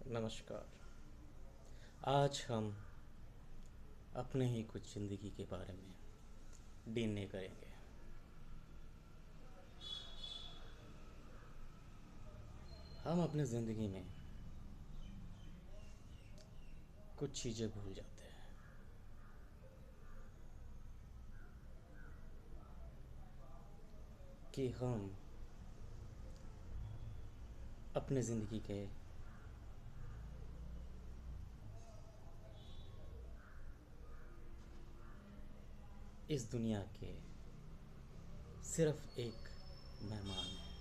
नमस्कार। आज हम अपने ही कुछ ज़िंदगी के बारे में डीने करेंगे। हम अपने ज़िंदगी में कुछ चीज़ें भूल जाते हैं कि हम अपने ज़िंदगी के इस दुनिया के सिर्फ एक मेहमान हैं।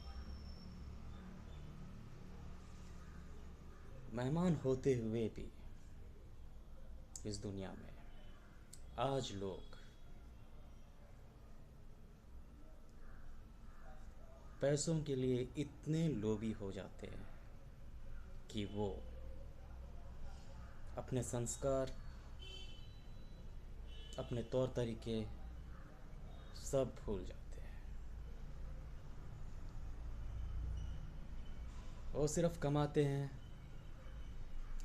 मेहमान होते हुए भी इस दुनिया में आज लोग पैसों के लिए इतने लोभी हो जाते हैं कि वो अपने संस्कार, अपने तौर तरीके सब भूल जाते हैं। वो सिर्फ कमाते हैं,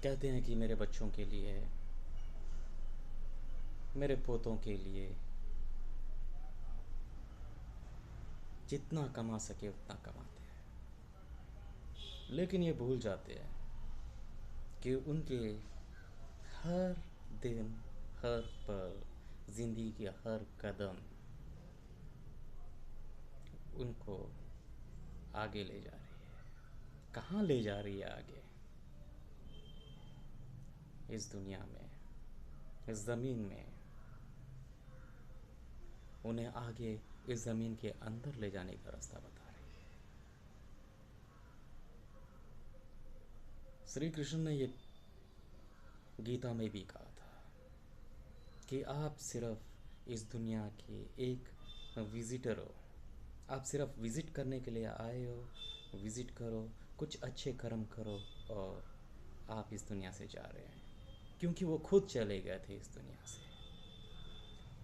कहते हैं कि मेरे बच्चों के लिए है, मेरे पोतों के लिए, जितना कमा सके उतना कमाते हैं। लेकिन ये भूल जाते हैं कि उनके हर दिन, हर पल, ज़िंदगी के हर कदम उनको आगे ले जा रही है। कहाँ ले जा रही है आगे? इस दुनिया में, इस ज़मीन में उन्हें आगे इस ज़मीन के अंदर ले जाने का रास्ता बता रही है। श्री कृष्ण ने ये गीता में भी कहा था कि आप सिर्फ इस दुनिया के एक विज़िटर हो। आप सिर्फ विज़िट करने के लिए आए हो, विज़िट करो, कुछ अच्छे कर्म करो और आप इस दुनिया से जा रहे हैं। क्योंकि वो खुद चले गए थे इस दुनिया से,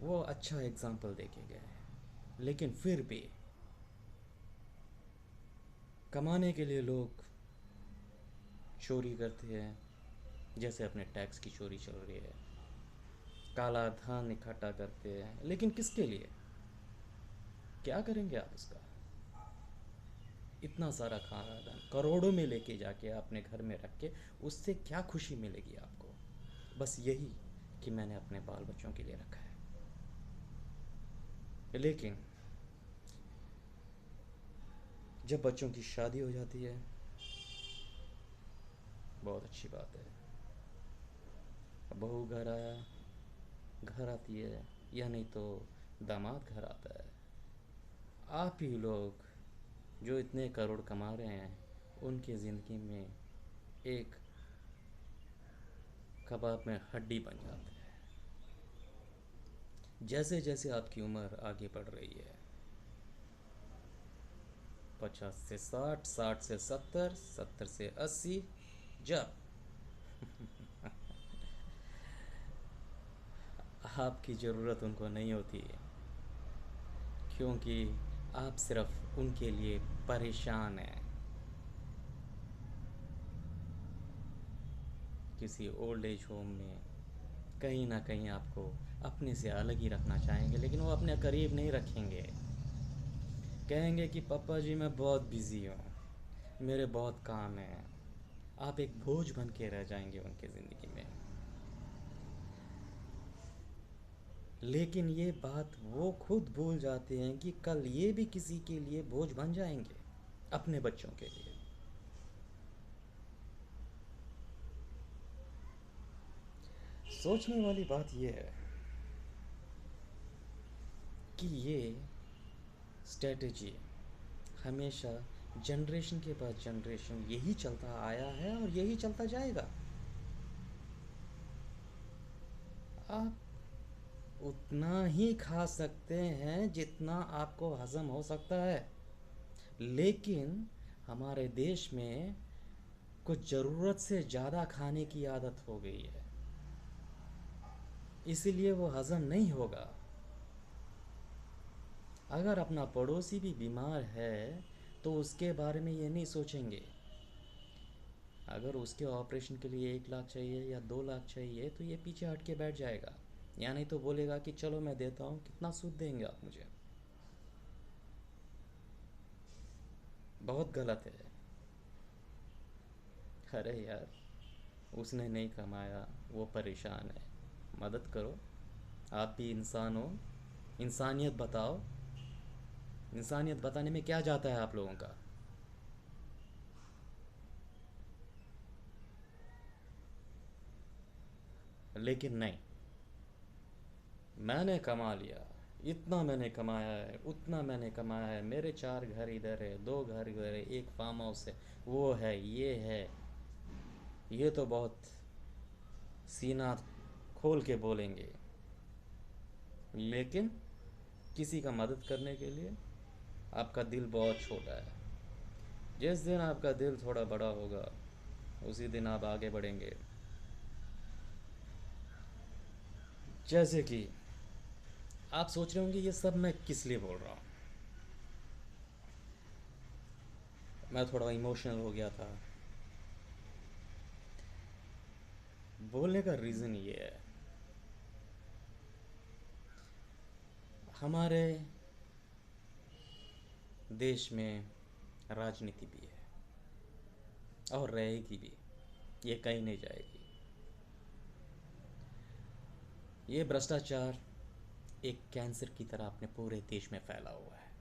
वो अच्छा एग्ज़ाम्पल दे के गए हैं। लेकिन फिर भी कमाने के लिए लोग चोरी करते हैं, जैसे अपने टैक्स की चोरी चल रही है। काला धन इकट्ठा करते हैं, लेकिन किसके लिए? क्या करेंगे आप उसका? इतना सारा खाना धन करोड़ों में लेके जाके अपने घर में रख के उससे क्या खुशी मिलेगी आपको? बस यही कि मैंने अपने बाल बच्चों के लिए रखा है। लेकिन जब बच्चों की शादी हो जाती है, बहुत अच्छी बात है, बहू घर आती है, या नहीं तो दामाद घर आता है। आप ही लोग जो इतने करोड़ कमा रहे हैं, उनकी ज़िंदगी में एक कबाब में हड्डी बन जाते हैं। जैसे जैसे आपकी उम्र आगे बढ़ रही है, 50 से 60, 60 से 70, 70 से 80, जब आपकी ज़रूरत उनको नहीं होती है, क्योंकि आप सिर्फ उनके लिए परेशान हैं। किसी ओल्ड एज होम में कहीं ना कहीं आपको अपने से अलग ही रखना चाहेंगे, लेकिन वो अपने करीब नहीं रखेंगे। कहेंगे कि पापा जी मैं बहुत बिज़ी हूँ, मेरे बहुत काम हैं। आप एक बोझ बन के रह जाएंगे उनके ज़िंदगी में। लेकिन ये बात वो खुद भूल जाते हैं कि कल ये भी किसी के लिए बोझ बन जाएंगे, अपने बच्चों के लिए। सोचने वाली बात यह है कि ये स्ट्रेटजी हमेशा जनरेशन के बाद जनरेशन यही चलता आया है और यही चलता जाएगा। आप उतना ही खा सकते हैं जितना आपको हज़म हो सकता है, लेकिन हमारे देश में कुछ ज़रूरत से ज़्यादा खाने की आदत हो गई है, इसीलिए वो हज़म नहीं होगा। अगर अपना पड़ोसी भी बीमार है तो उसके बारे में ये नहीं सोचेंगे। अगर उसके ऑपरेशन के लिए 1 लाख चाहिए या 2 लाख चाहिए तो ये पीछे हट के बैठ जाएगा, या नहीं तो बोलेगा कि चलो मैं देता हूँ, कितना सूद देंगे आप मुझे। बहुत गलत है। अरे यार, उसने नहीं कमाया, वो परेशान है, मदद करो। आप भी इंसान हो, इंसानियत बताओ। इंसानियत बताने में क्या जाता है आप लोगों का। लेकिन नहीं, मैंने कमा लिया, इतना मैंने कमाया है, उतना मैंने कमाया है, मेरे 4 घर इधर है, 2 घर इधर है, एक फार्म हाउस है, वो है, ये है। ये तो बहुत सीना खोल के बोलेंगे, लेकिन किसी का मदद करने के लिए आपका दिल बहुत छोटा है। जिस दिन आपका दिल थोड़ा बड़ा होगा, उसी दिन आप आगे बढ़ेंगे। जैसे कि आप सोच रहे होंगे ये सब मैं किस लिए बोल रहा हूँ। मैं थोड़ा इमोशनल हो गया था। बोलने का रीज़न ये है, हमारे देश में राजनीति भी है और रहेगी भी, ये कहीं नहीं जाएगी। ये भ्रष्टाचार एक कैंसर की तरह अपने पूरे देश में फैला हुआ है।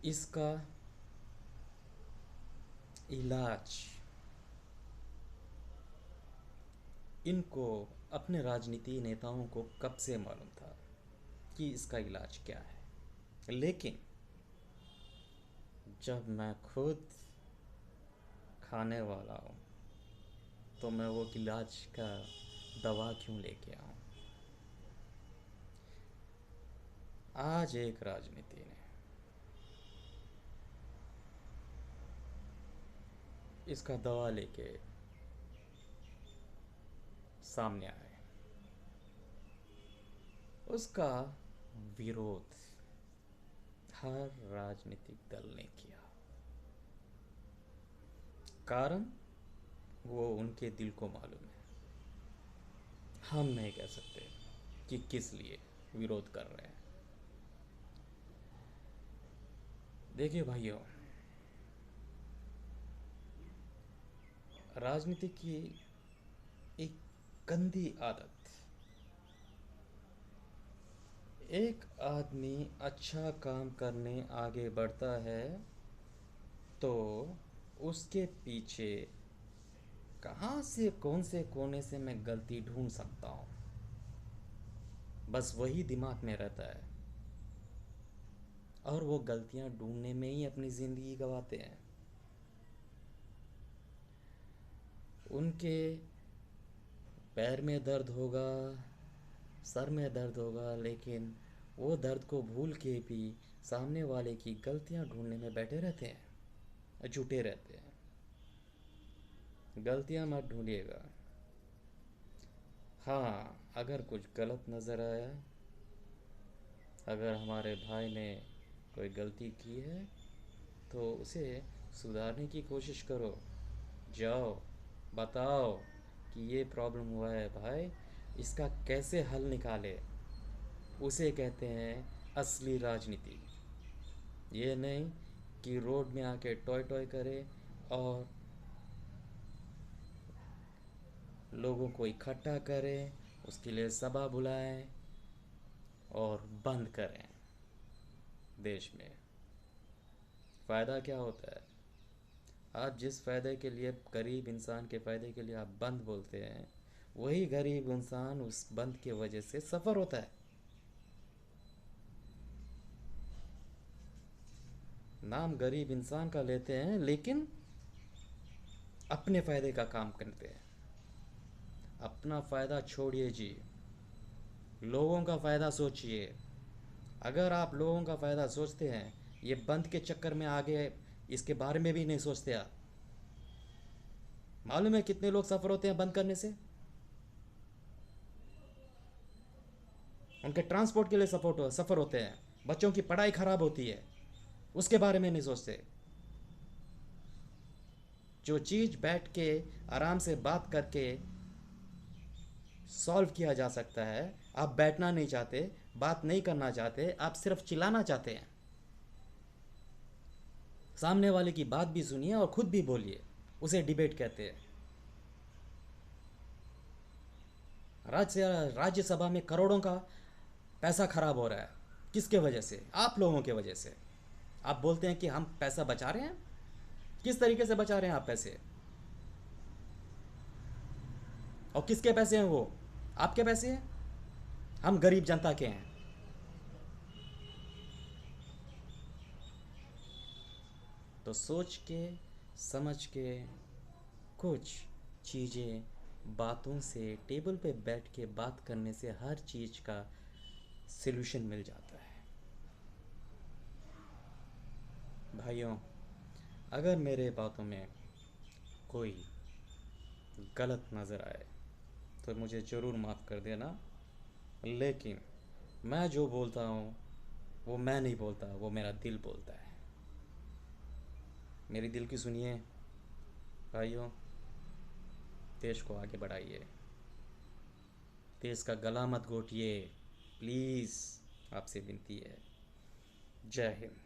इसका इलाज इनको, अपने राजनीति नेताओं को कब से मालूम था कि इसका इलाज क्या है। लेकिन जब मैं खुद खाने वाला हूँ तो मैं वो इलाज का दवा क्यों लेके आऊँ। आज एक राजनीति ने इसका दवा लेके सामने आए, उसका विरोध हर राजनीतिक दल ने किया। कारण वो उनके दिल को मालूम है। हम नहीं कह सकते कि किस लिए विरोध कर रहे हैं। देखिए भाइयों, राजनीति की एक गंदी आदत, एक आदमी अच्छा काम करने आगे बढ़ता है तो उसके पीछे कहाँ से कौन से कोने से मैं गलती ढूंढ सकता हूँ, बस वही दिमाग में रहता है। और वो गलतियाँ ढूंढने में ही अपनी ज़िंदगी गंवाते हैं। उनके पैर में दर्द होगा, सर में दर्द होगा, लेकिन वो दर्द को भूल के भी सामने वाले की गलतियां ढूंढने में बैठे रहते हैं, जुटे रहते हैं। गलतियां मत ढूंढिएगा। हाँ, अगर कुछ गलत नज़र आया, अगर हमारे भाई ने कोई गलती की है तो उसे सुधारने की कोशिश करो। जाओ, बताओ कि ये प्रॉब्लम हुआ है भाई, इसका कैसे हल निकाले। उसे कहते हैं असली राजनीति। ये नहीं कि रोड में आके टॉय टॉय करे और लोगों को इकट्ठा करें, उसके लिए सभा बुलाएं और बंद करें। देश में फ़ायदा क्या होता है। आप जिस फ़ायदे के लिए, गरीब इंसान के फ़ायदे के लिए आप बंद बोलते हैं, वही गरीब इंसान उस बंद के वजह से सफ़र होता है। नाम गरीब इंसान का लेते हैं लेकिन अपने फ़ायदे का काम करते हैं। अपना फ़ायदा छोड़िए जी, लोगों का फ़ायदा सोचिए। अगर आप लोगों का फ़ायदा सोचते हैं, ये बंद के चक्कर में आगे इसके बारे में भी नहीं सोचते आप। मालूम है कितने लोग सफ़र होते हैं बंद करने से। उनके ट्रांसपोर्ट के लिए सफ़र होते हैं, बच्चों की पढ़ाई ख़राब होती है, उसके बारे में नहीं सोचते। जो चीज़ बैठ के आराम से बात करके सॉल्व किया जा सकता है, आप बैठना नहीं चाहते, बात नहीं करना चाहते, आप सिर्फ चिल्लाना चाहते हैं। सामने वाले की बात भी सुनिए और खुद भी बोलिए, उसे डिबेट कहते हैं। राज्यसभा में करोड़ों का पैसा खराब हो रहा है, किसके वजह से? आप लोगों के वजह से। आप बोलते हैं कि हम पैसा बचा रहे हैं। किस तरीके से बचा रहे हैं आप पैसे? और किसके पैसे हैं वो? आपके पैसे हैं, हम गरीब जनता के हैं। तो सोच के समझ के कुछ चीज़ें, बातों से, टेबल पे बैठ के बात करने से हर चीज़ का सल्यूशन मिल जाता है। भाइयों, अगर मेरे बातों में कोई गलत नज़र आए तो मुझे ज़रूर माफ़ कर देना। लेकिन मैं जो बोलता हूँ वो मैं नहीं बोलता, वो मेरा दिल बोलता है। मेरी दिल की सुनिए भाइयों, देश को आगे बढ़ाइए, देश का गला मत घोटिए, प्लीज़, आपसे विनती है। जय हिंद।